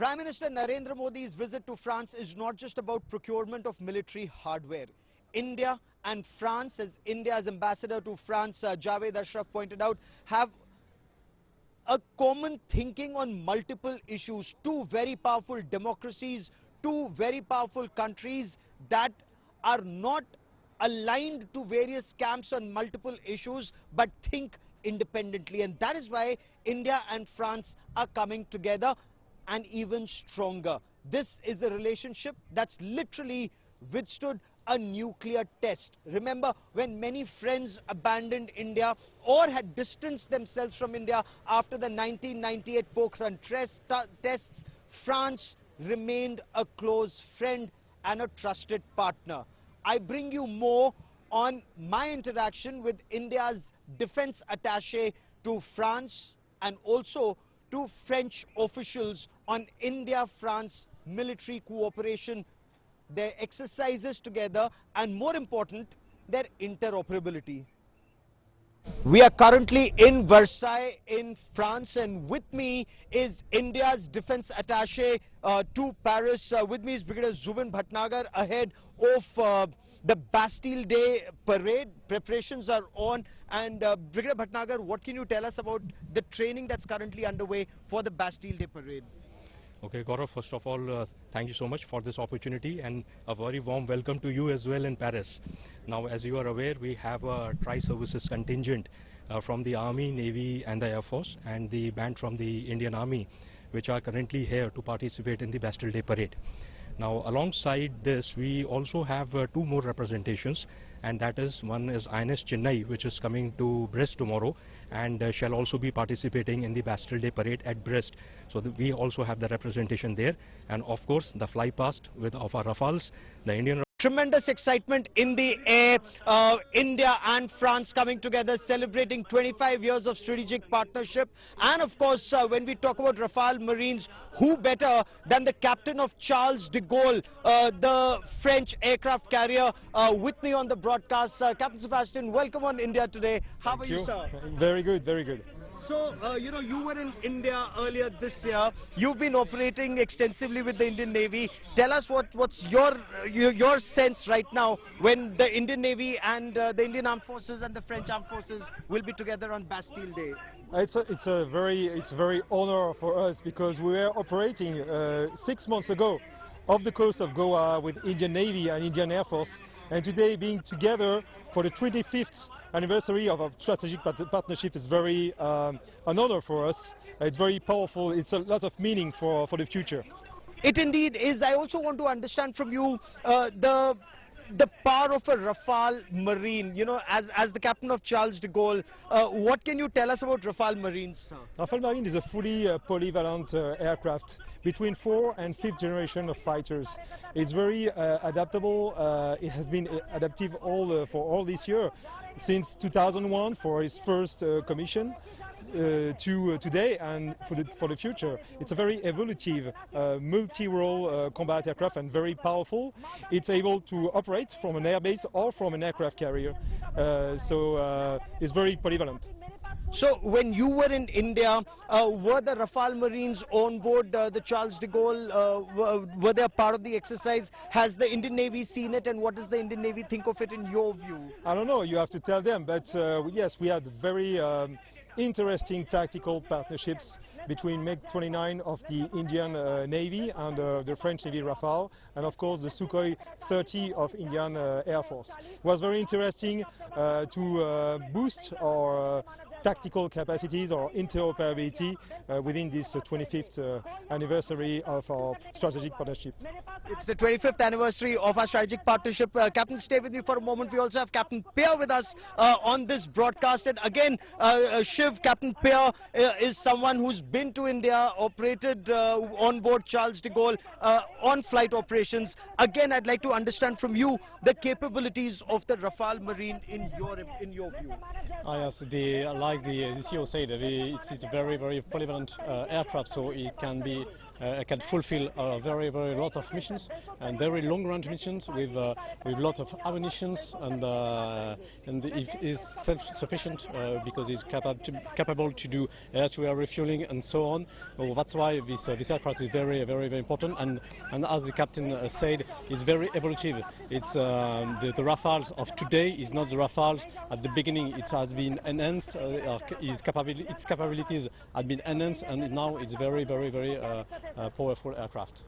Prime Minister Narendra Modi's visit to France is not just about procurement of military hardware. India and France, as India's ambassador to France, Javed Ashraf, pointed out, have a common thinking on multiple issues. Two very powerful democracies, two very powerful countries that are not aligned to various camps on multiple issues but think independently, and that is why India and France are coming together and even stronger. This is a relationship that's literally withstood a nuclear test. Remember, when many friends abandoned India or had distanced themselves from India after the 1998 Pokhran tests, France remained a close friend and a trusted partner. I bring you more on my interaction with India's defense attache to France and also to French officials on India-France military cooperation, their exercises together, and more important, their interoperability. We are currently in Versailles in France, and with me is India's defense attache to Paris. With me is Brigadier Jubin Bhatnagar ahead of the Bastille Day parade. Preparations are on, and Brigadier Bhatnagar, what can you tell us about the training that's currently underway for the Bastille Day parade? Okay, Gaurav, first of all, thank you so much for this opportunity and a very warm welcome to you as well in Paris. Now, as you are aware, we have a tri-services contingent from the Army, Navy and the Air Force, and the band from the Indian Army, which are currently here to participate in the Bastille Day parade. Now, alongside this, we also have two more representations, and that is, one is INS Chennai, which is coming to Brest tomorrow and shall also be participating in the Bastille Day parade at Brest. So we also have the representation there, and of course the fly past of our Rafales, the Indian. Tremendous excitement in the air. India and France coming together, celebrating 25 years of strategic partnership. And of course, when we talk about Rafale Marines, who better than the captain of Charles de Gaulle, the French aircraft carrier, with me on the broadcast. Captain Sebastian, welcome on India today. How are you, sir? Very good, very good. So, you were in India earlier this year. You've been operating extensively with the Indian Navy. Tell us what's your sense right now when the Indian Navy and the Indian Armed Forces and the French Armed Forces will be together on Bastille Day. It's very honor for us because we were operating 6 months ago off the coast of Goa with Indian Navy and Indian Air Force, and today being together for the 25th anniversary of our strategic partnership is very an honor for us. It's very powerful. It's a lot of meaning for the future. It indeed is. I also want to understand from you the power of a Rafale Marine. You know, as the captain of Charles de Gaulle, what can you tell us about Rafale Marines, sir? Rafale Marine is a fully polyvalent aircraft between 4th and 5th generation of fighters. It's very adaptable. It has been adaptive for all this year, since 2001 for its first commission to today and for the future. It's a very evolutive multi-role combat aircraft and very powerful. It's able to operate from an airbase or from an aircraft carrier, so it's very polyvalent. So when you were in India, were the Rafale Marines on board the Charles de Gaulle? Were they a part of the exercise? Has the Indian Navy seen it, and what does the Indian Navy think of it in your view? I don't know, you have to tell them, but yes, we had very interesting tactical partnerships between MiG-29 of the Indian Navy and the French Navy Rafale, and of course the Sukhoi 30 of Indian Air Force. It was very interesting to boost our tactical capacities or interoperability within this 25th anniversary of our strategic partnership. It's the 25th anniversary of our strategic partnership. Captain, stay with me for a moment. We also have Captain Peer with us on this broadcast. And again, Shiv, Captain Peer is someone who's been to India, operated on board Charles de Gaulle on flight operations. Again, I'd like to understand from you the capabilities of the Rafale Marine in your view. Yes, like the CEO said, it's a very, very polyvalent aircraft, so it can be can fulfill a very lot of missions, and very long range missions with lot of ammunition, and it is self-sufficient because it's capable to do air-to-air refueling and so on. So that's why this aircraft is very important, and as the captain said, it's very evolutive. It's the Rafales of today is not the Rafales at the beginning. It has been enhanced, its capabilities have been enhanced, and now it's very powerful aircraft.